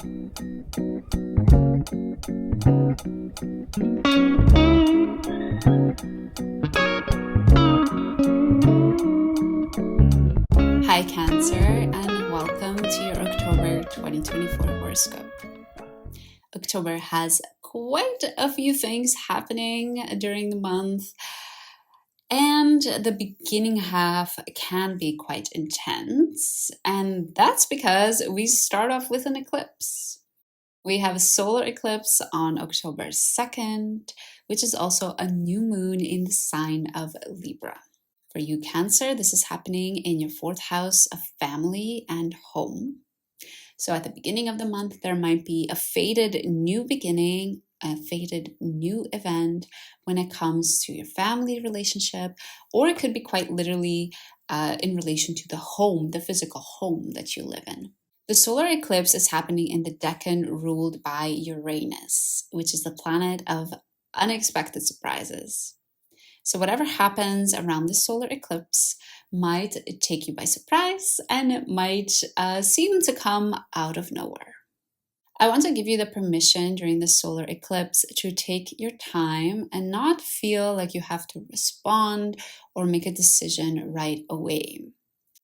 Hi Cancer, and welcome to your October 2024 horoscope. October has quite a few things happening during the month, and the beginning half can be quite intense, and that's because we start off with an eclipse. We have a solar eclipse on October 2nd, which is also a new moon in the sign of Libra. For you, Cancer, this is happening in your fourth house of family and home. So at the beginning of the month, there might be a fated new beginning, a fated new event when it comes to your family relationship, or it could be quite literally in relation to the home, the physical home that you live in. The solar eclipse is happening in the decan ruled by Uranus, which is the planet of unexpected surprises. So whatever happens around the solar eclipse might take you by surprise, and it might seem to come out of nowhere. I want to give you the permission during the solar eclipse to take your time and not feel like you have to respond or make a decision right away.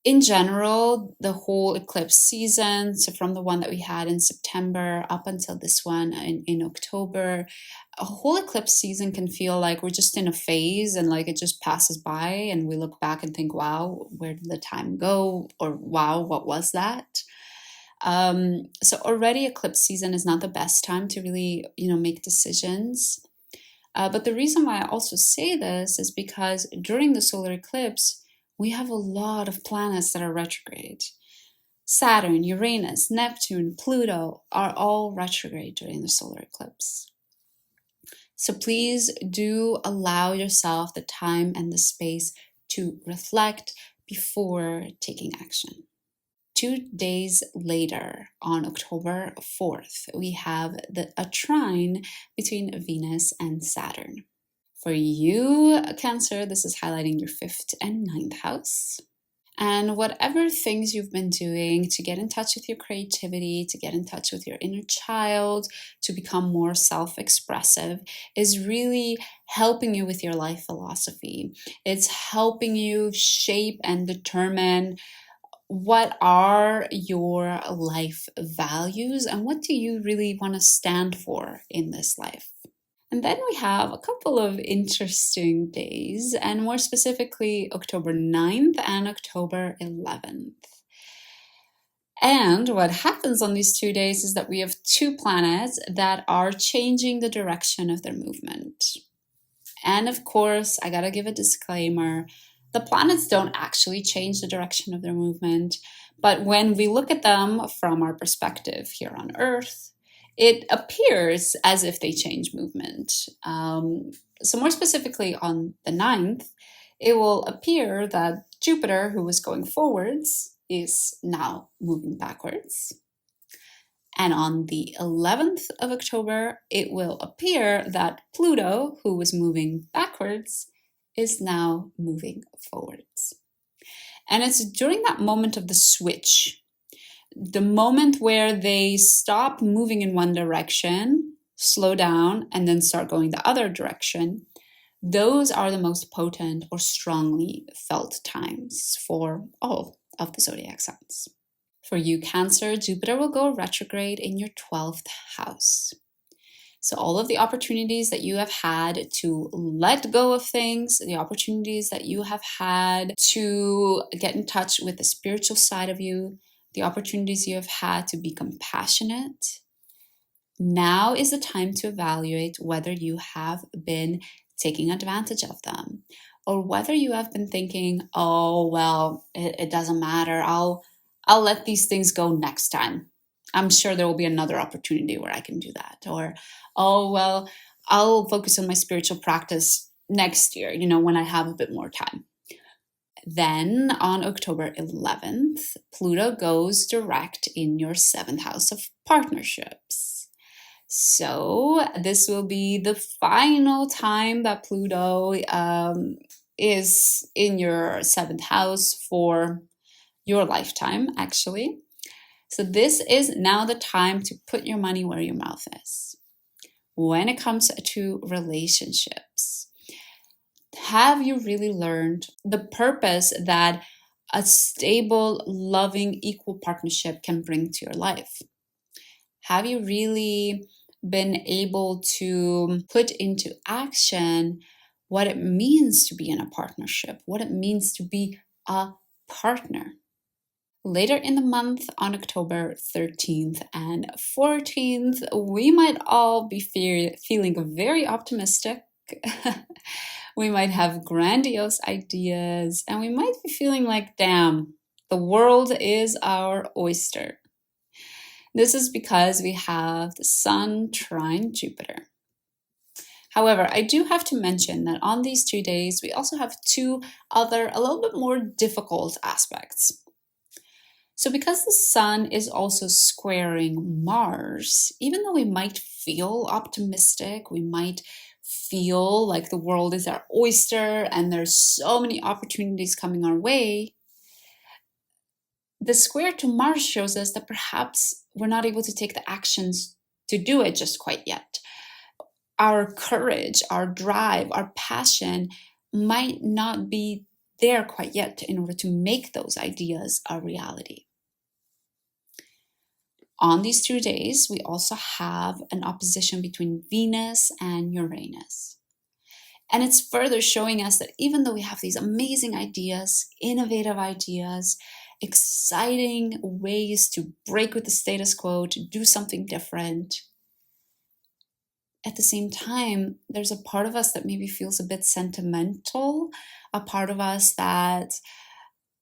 In general, the whole eclipse season, so from the one that we had in September up until this one in October, a whole eclipse season can feel like we're just in a phase and like it just passes by and we look back and think, wow, where did the time go? Or wow, what was that? So already eclipse season is not the best time to really, make decisions. But the reason why I also say this is because during the solar eclipse, we have a lot of planets that are retrograde. Saturn, Uranus, Neptune, Pluto are all retrograde during the solar eclipse. So please do allow yourself the time and the space to reflect before taking action. 2 days later, on October 4th, we have a trine between Venus and Saturn. For you, Cancer, this is highlighting your 5th and 9th house. And whatever things you've been doing to get in touch with your creativity, to get in touch with your inner child, to become more self-expressive, is really helping you with your life philosophy. It's helping you shape and determine what are your life values and what do you really want to stand for in this life. And then we have a couple of interesting days, and more specifically, October 9th and October 11th. And what happens on these 2 days is that we have two planets that are changing the direction of their movement. And of course, I gotta give a disclaimer. The planets don't actually change the direction of their movement, but when we look at them from our perspective here on Earth, it appears as if they change movement. So more specifically on the 9th, it will appear that Jupiter, who was going forwards, is now moving backwards. And on the 11th of October, it will appear that Pluto, who was moving backwards, is now moving forwards. And it's during that moment of the switch, the moment where they stop moving in one direction, slow down, and then start going the other direction, those are the most potent or strongly felt times for all of the zodiac signs. For you, Cancer, Jupiter will go retrograde in your 12th house. So all of the opportunities that you have had to let go of things, the opportunities that you have had to get in touch with the spiritual side of you, the opportunities you have had to be compassionate, now is the time to evaluate whether you have been taking advantage of them or whether you have been thinking, oh, well, it doesn't matter. I'll let these things go next time. I'm sure there will be another opportunity where I can do that. Or, oh, well, I'll focus on my spiritual practice next year, when I have a bit more time. Then on October 11th, Pluto goes direct in your 7th house of partnerships. So this will be the final time that Pluto is in your 7th house for your lifetime, actually. So this is now the time to put your money where your mouth is. When it comes to relationships, have you really learned the purpose that a stable, loving, equal partnership can bring to your life? Have you really been able to put into action what it means to be in a partnership, what it means to be a partner? Later in the month, on October 13th and 14th, we might all be feeling very optimistic. We might have grandiose ideas, and we might be feeling like, damn, the world is our oyster. This is because we have the Sun trine Jupiter. However, I do have to mention that on these 2 days, we also have two other, a little bit more difficult aspects. So because the Sun is also squaring Mars, even though we might feel optimistic, we might feel like the world is our oyster and there's so many opportunities coming our way, the square to Mars shows us that perhaps we're not able to take the actions to do it just quite yet. Our courage, our drive, our passion might not be there quite yet in order to make those ideas a reality. On these 2 days, we also have an opposition between Venus and Uranus. And it's further showing us that even though we have these amazing ideas, innovative ideas, exciting ways to break with the status quo, to do something different, at the same time, there's a part of us that maybe feels a bit sentimental, a part of us that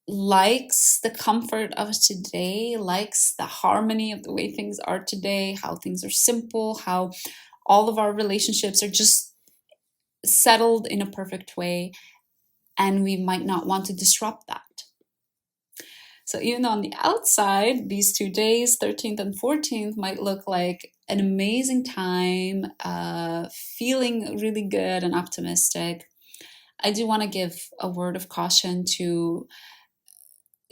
likes the comfort of today, likes the harmony of the way things are today, how things are simple, how all of our relationships are just settled in a perfect way, and we might not want to disrupt that. So even though on the outside, these 2 days, 13th and 14th, might look like an amazing time, feeling really good and optimistic, I do want to give a word of caution to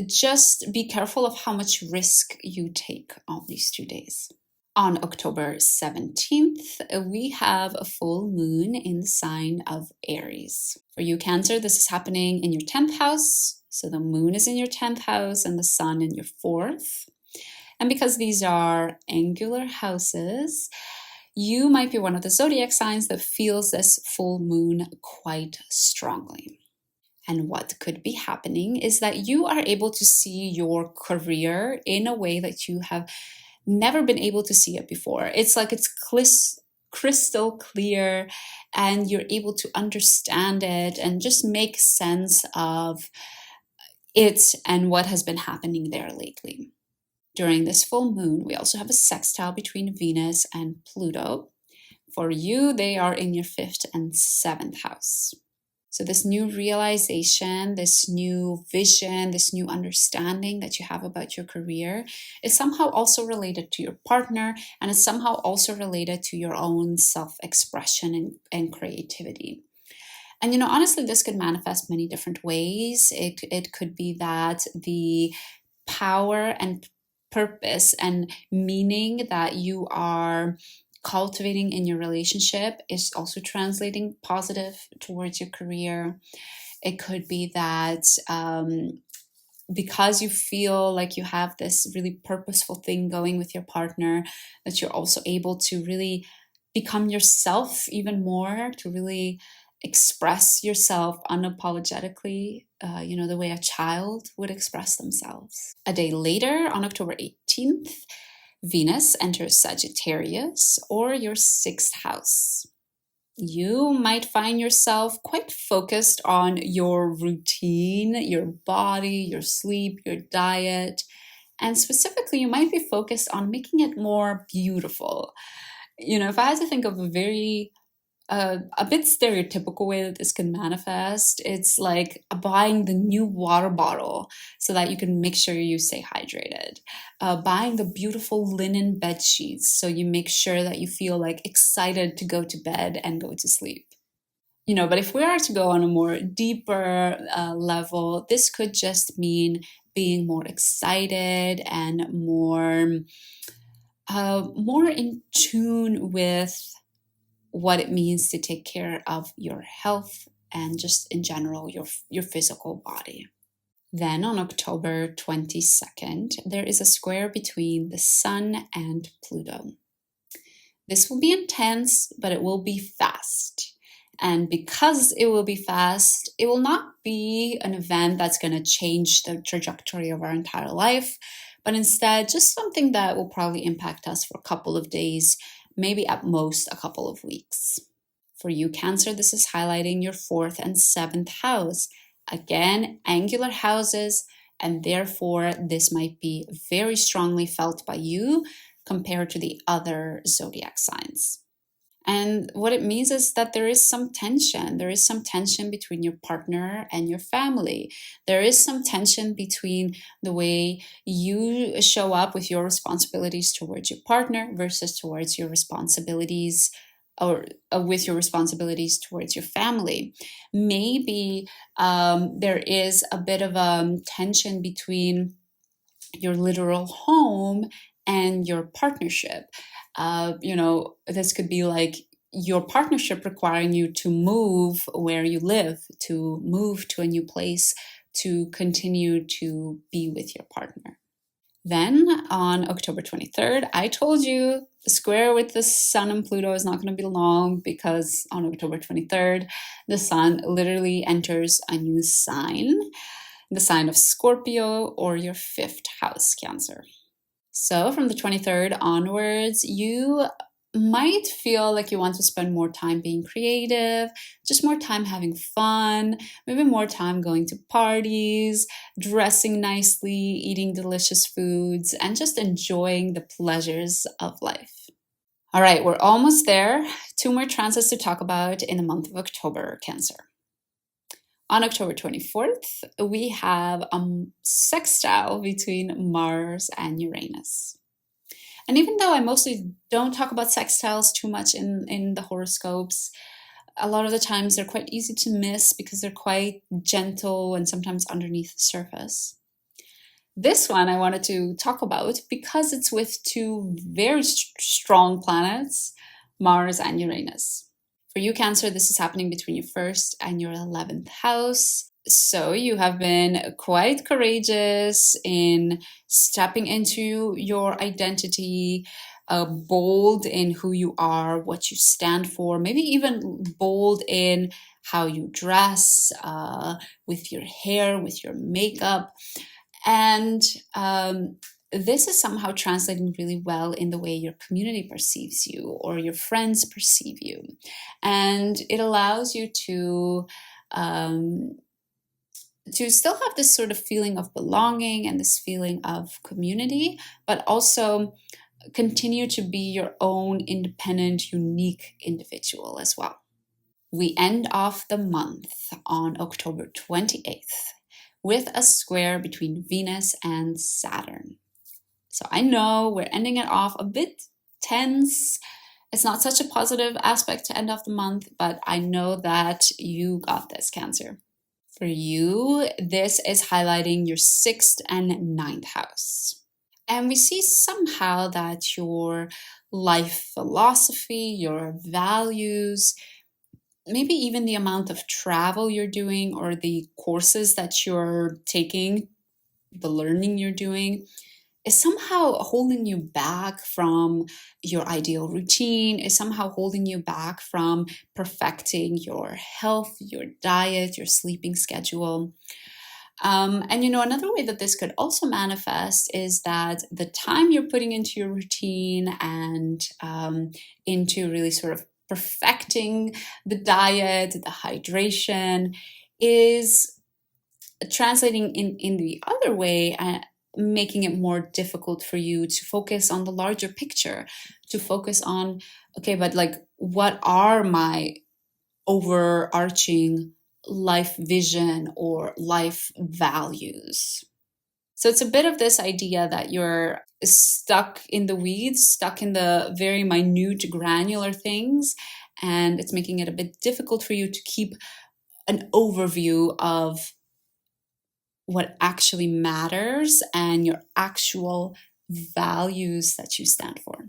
just be careful of how much risk you take on these 2 days. On October 17th, we have a full moon in the sign of Aries. For you, Cancer, this is happening in your 10th house. So the moon is in your 10th house and the sun in your 4th. And because these are angular houses, you might be one of the zodiac signs that feels this full moon quite strongly. And what could be happening is that you are able to see your career in a way that you have never been able to see it before. It's like it's crystal clear, and you're able to understand it and just make sense of it and what has been happening there lately. During this full moon, we also have a sextile between Venus and Pluto. For you, they are in your 5th and 7th house. So this new realization, this new vision, this new understanding that you have about your career is somehow also related to your partner, and is somehow also related to your own self-expression and creativity. And honestly, this could manifest many different ways. It could be that the power and purpose and meaning that you are cultivating in your relationship is also translating positive towards your career. It could be that because you feel like you have this really purposeful thing going with your partner, that you're also able to really become yourself even more, to really express yourself unapologetically, the way a child would express themselves. A day later, on October 18th, Venus enters Sagittarius, or your 6th house. You might find yourself quite focused on your routine, your body, your sleep, your diet, and specifically, you might be focused on making it more beautiful. If I had to think of a bit stereotypical way that this can manifest, it's like buying the new water bottle so that you can make sure you stay hydrated. Buying the beautiful linen bed sheets so you make sure that you feel like excited to go to bed and go to sleep. But if we are to go on a more deeper level, this could just mean being more excited and more in tune with what it means to take care of your health and just in general your physical body. Then on October 22nd, there is a square between the Sun and Pluto. This will be intense, but it will be fast. And because it will be fast, it will not be an event that's going to change the trajectory of our entire life, but instead just something that will probably impact us for a couple of days, maybe at most a couple of weeks. For you, Cancer, this is highlighting your 4th and 7th house. Again, angular houses, and therefore this might be very strongly felt by you compared to the other zodiac signs. And what it means is that there is some tension. There is some tension between your partner and your family. There is some tension between the way you show up with your responsibilities towards your partner versus towards your responsibilities or with your responsibilities towards your family. Maybe there is a bit of a tension between your literal home and your partnership. This could be like your partnership requiring you to move where you live, to move to a new place, to continue to be with your partner. Then on October 23rd, I told you the square with the Sun and Pluto is not going to be long because on October 23rd, the Sun literally enters a new sign, the sign of Scorpio, or your 5th house, Cancer. So from the 23rd onwards, you might feel like you want to spend more time being creative, just more time having fun, maybe more time going to parties, dressing nicely, eating delicious foods, and just enjoying the pleasures of life. All right, we're almost there. 2 more transits to talk about in the month of October, Cancer. On October 24th, we have a sextile between Mars and Uranus. And even though I mostly don't talk about sextiles too much in the horoscopes, a lot of the times they're quite easy to miss because they're quite gentle and sometimes underneath the surface. This one I wanted to talk about because it's with 2 very strong planets, Mars and Uranus. For you, Cancer, this is happening between your 1st and your 11th house. So you have been quite courageous in stepping into your identity, bold in who you are, what you stand for, maybe even bold in how you dress, with your hair, with your makeup. And this is somehow translating really well in the way your community perceives you or your friends perceive you. And it allows you to still have this sort of feeling of belonging and this feeling of community, but also continue to be your own independent, unique individual as well. We end off the month on October 28th with a square between Venus and Saturn. So I know we're ending it off a bit tense. It's not such a positive aspect to end off the month, but I know that you got this, Cancer. For you, this is highlighting your 6th and 9th house. And we see somehow that your life philosophy, your values, maybe even the amount of travel you're doing or the courses that you're taking, the learning you're doing, is somehow holding you back from your ideal routine, is somehow holding you back from perfecting your health, your diet, your sleeping schedule. And another way that this could also manifest is that the time you're putting into your routine and into really sort of perfecting the diet, the hydration, is translating in the other way, making it more difficult for you to focus on the larger picture, to focus on, okay, but like, what are my overarching life vision or life values? So it's a bit of this idea that you're stuck in the weeds, stuck in the very minute, granular things, and it's making it a bit difficult for you to keep an overview of what actually matters and your actual values that you stand for.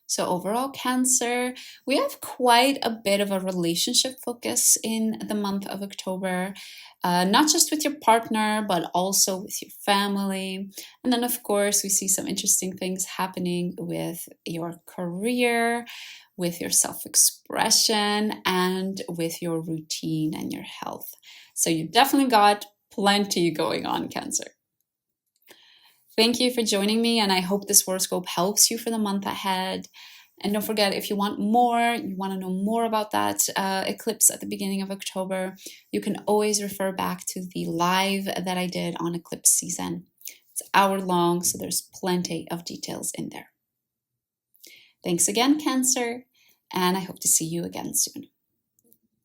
So overall, Cancer, we have quite a bit of a relationship focus in the month of October, not just with your partner, but also with your family. And then, of course, we see some interesting things happening with your career, with your self-expression, and with your routine and your health. So you definitely got plenty going on, Cancer. Thank you for joining me, and I hope this horoscope helps you for the month ahead. And don't forget, if you want more, you want to know more about that eclipse at the beginning of October, you can always refer back to the live that I did on eclipse season. It's an hour long, so there's plenty of details in there. Thanks again, Cancer, and I hope to see you again soon.